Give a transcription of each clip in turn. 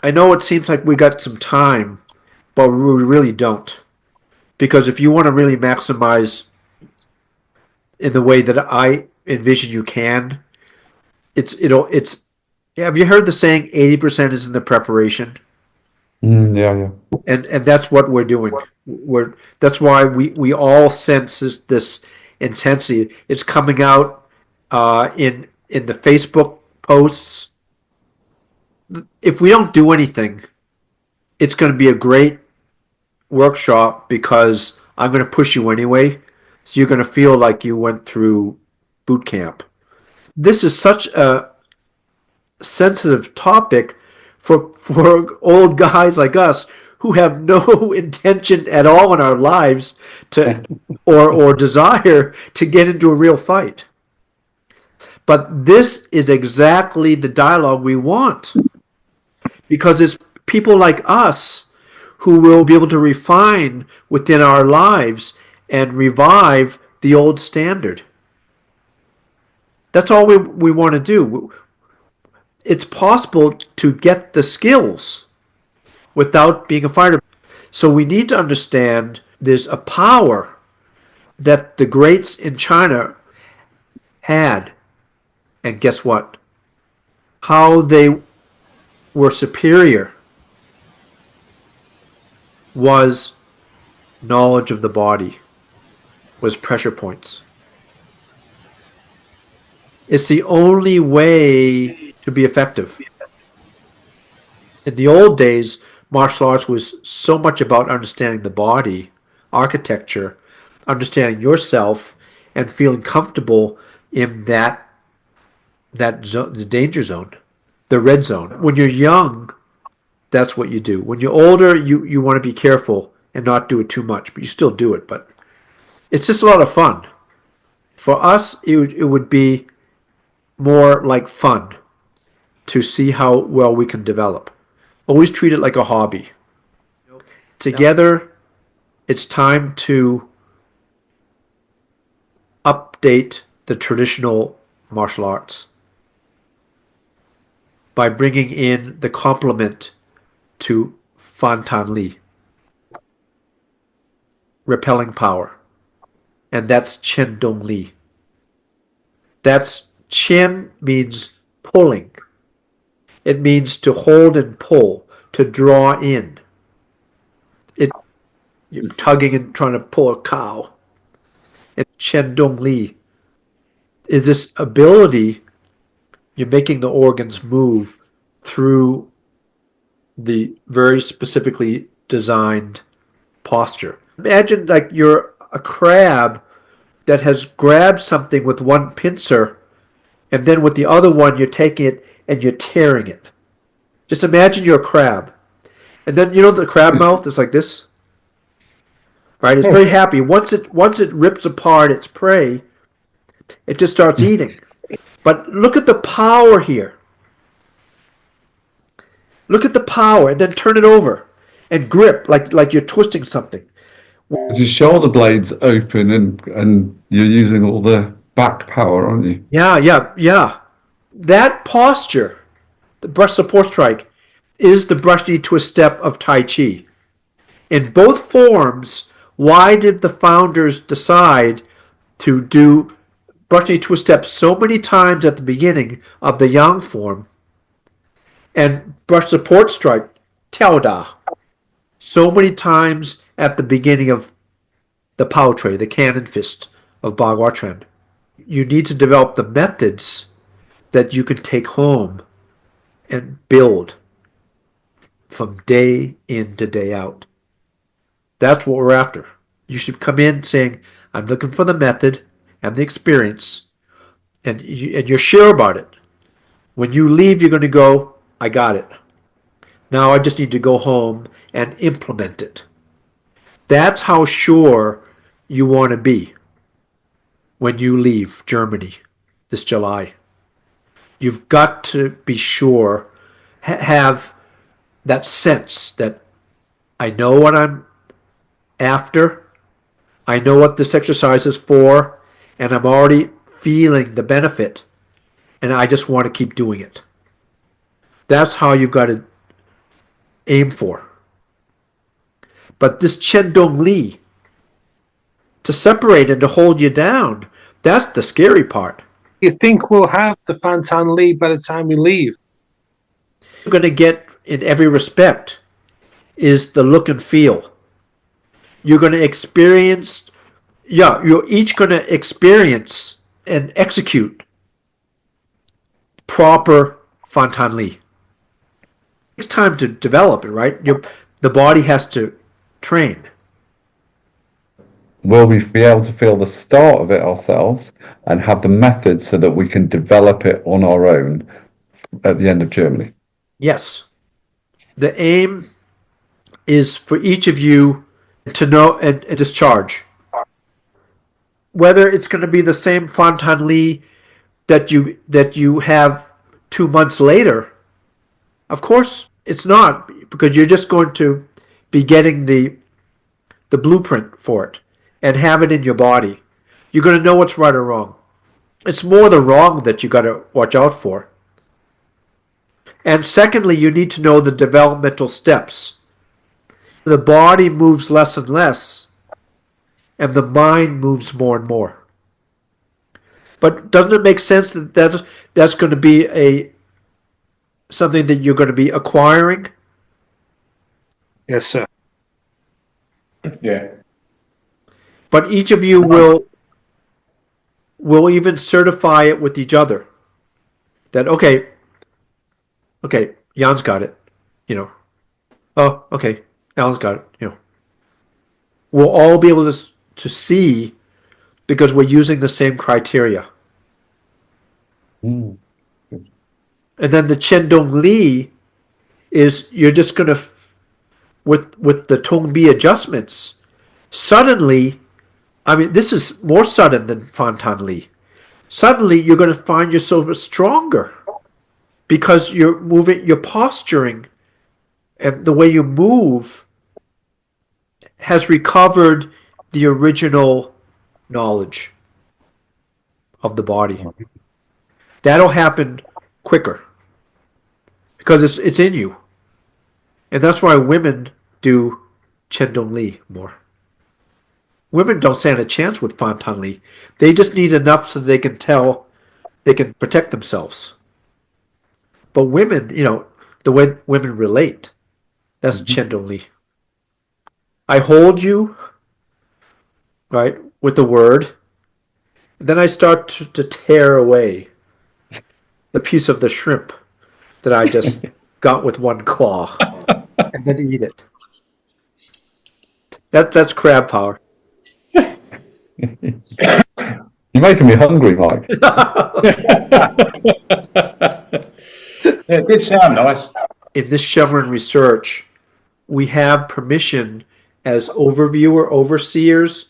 I know it seems like we got some time, but we really don't. Because if you want to really maximize in the way that I envision you can, it's have you heard the saying 80% is in the preparation? Yeah, yeah. And that's what we're doing. That's why we all sense this intensity. It's coming out in the Facebook posts. If we don't do anything, it's going to be a great workshop because I'm going to push you anyway. So you're going to feel like you went through boot camp. This is such a sensitive topic for old guys like us who have no intention at all in our lives to or desire to get into a real fight. But this is exactly the dialogue we want because it's people like us who will be able to refine within our lives and revive the old standard. That's all we want to do. It's possible to get the skills without being a fighter. So we need to understand there's a power that the greats in China had. And guess what? How they were superior was knowledge of the body, was pressure points. It's the only way to be effective. In the old days, martial arts was so much about understanding the body, architecture, understanding yourself, and feeling comfortable in the danger zone, the red zone. When you're young, that's what you do. When you're older, you want to be careful and not do it too much, but you still do it. But it's just a lot of fun. For us, it would be more like fun to see how well we can develop. Always treat it like a hobby. Together, it's time to update the traditional martial arts by bringing in the complement to Fan Tan Li, repelling power. And that's Chen Dong Li. That's Chen means pulling. It means to hold and pull, to draw in. It You're tugging and trying to pull a cow. And Chen Dong Li is this ability you're making the organs move through the very specifically designed posture. Imagine like you're a crab that has grabbed something with one pincer, and then with the other one, you're taking it and you're tearing it. Just imagine you're a crab. And then, the crab mouth is like this, right? It's very happy. Once it rips apart its prey, it just starts eating. But look at the power here. Look at the power, and then turn it over and grip like you're twisting something. Your shoulder blades open and you're using all the back power, aren't you? Yeah, yeah, yeah. That posture, the brush support strike, is the brush knee twist step of Tai Chi. In both forms, why did the founders decide to do brush knee twist steps so many times at the beginning of the Yang form and brush support strike, Tiao Da, so many times at the beginning of the Pao Tray, the cannon fist of Bagua Tren? You need to develop the methods that you can take home and build from day in to day out. That's what we're after. You should come in saying, I'm looking for the method and the experience, and you're sure about it. When you leave, you're going to go, I got it. Now I just need to go home and implement it. That's how sure you want to be when you leave Germany this July. You've got to be sure, have that sense that I know what I'm after, I know what this exercise is for, and I'm already feeling the benefit, and I just want to keep doing it. That's how you've got to aim for. But this Chen Dong Li, to separate and to hold you down, that's the scary part. You think we'll have the Fantan Lee by the time we leave? You're going to get in every respect is the look and feel. You're going to experience, yeah, you're each going to experience and execute proper Fantan Li. It takes time to develop it, right? The body has to train. Will we be able to feel the start of it ourselves and have the method so that we can develop it on our own at the end of Germany? Yes. The aim is for each of you to know and discharge. Whether it's going to be the same Fantan Li that you have 2 months later, of course it's not, because you're just going to be getting the blueprint for it and have it in your body. You're going to know what's right or wrong. It's more the wrong that you got to watch out for. And secondly, you need to know the developmental steps. The body moves less and less, and the mind moves more and more. But doesn't it make sense that that's going to be something that you're going to be acquiring? Yes, sir. Yeah. But each of you will even certify it with each other. That okay, Jan's got it. Oh, okay, Alan's got it. We'll all be able to see because we're using the same criteria. Mm. And then the Chen Dong Li is you're just going to, with the Tong Bi adjustments, suddenly, I mean, this is more sudden than Fantan Li. Suddenly, you're going to find yourself stronger because you're moving, your posturing, and the way you move has recovered the original knowledge of the body. That'll happen quicker because it's in you. And that's why women do Chen Dong Li more. Women don't stand a chance with Fantan Li. They just need enough so they can tell they can protect themselves. But women, the way women relate, that's Chen Dong Li. I hold you, right, with the word. And then I start to tear away the piece of the shrimp that I just got with one claw and then eat it. That's crab power. You're making me hungry, Mike. Yeah, it did sound nice. In this Chevron research, we have permission as overview or overseers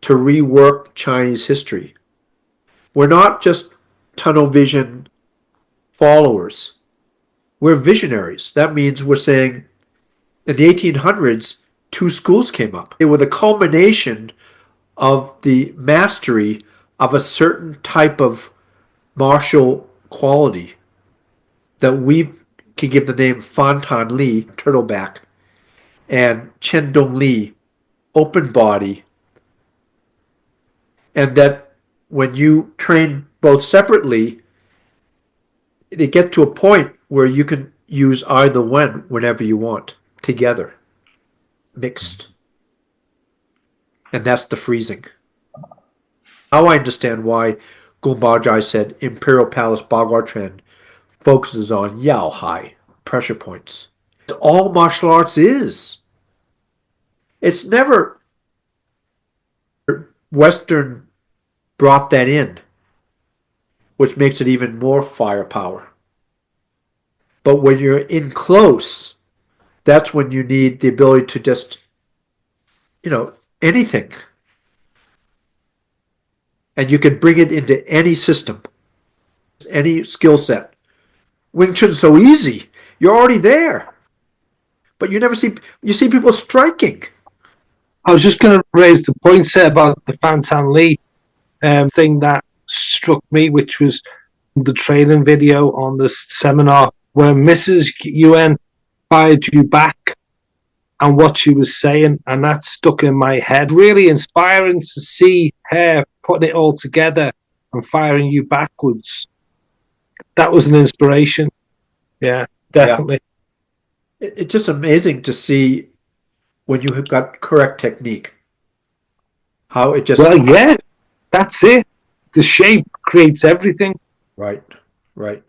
to rework Chinese history. We're not just tunnel vision followers. We're visionaries. That means we're saying in the 1800s, 2 schools came up. They were the culmination of the mastery of a certain type of martial quality that we can give the name Fantan Li, turtleback, and Chen Dong Li, open body, and that when you train both separately, they get to a point where you can use either one whenever you want, together, mixed. And that's the freezing. Now I understand why Gung Baozhai said Imperial Palace Baghuatren focuses on Yao Hai, pressure points. All martial arts is. It's never Western brought that in, which makes it even more firepower. But when you're in close, that's when you need the ability to just, anything. And you can bring it into any system, any skill set. Wing Chun's so easy. You're already there. But you see people striking. I was just going to raise the point there about the Fantan Lee thing that struck me, which was the training video on the seminar where Mrs. Yuan fired you back and what she was saying, and that stuck in my head. Really inspiring to see her putting it all together and firing you backwards. That was an inspiration. Yeah, definitely. It's just amazing to see when you have got correct technique. How it just Well, yeah, that's it. The shape creates everything. right, right.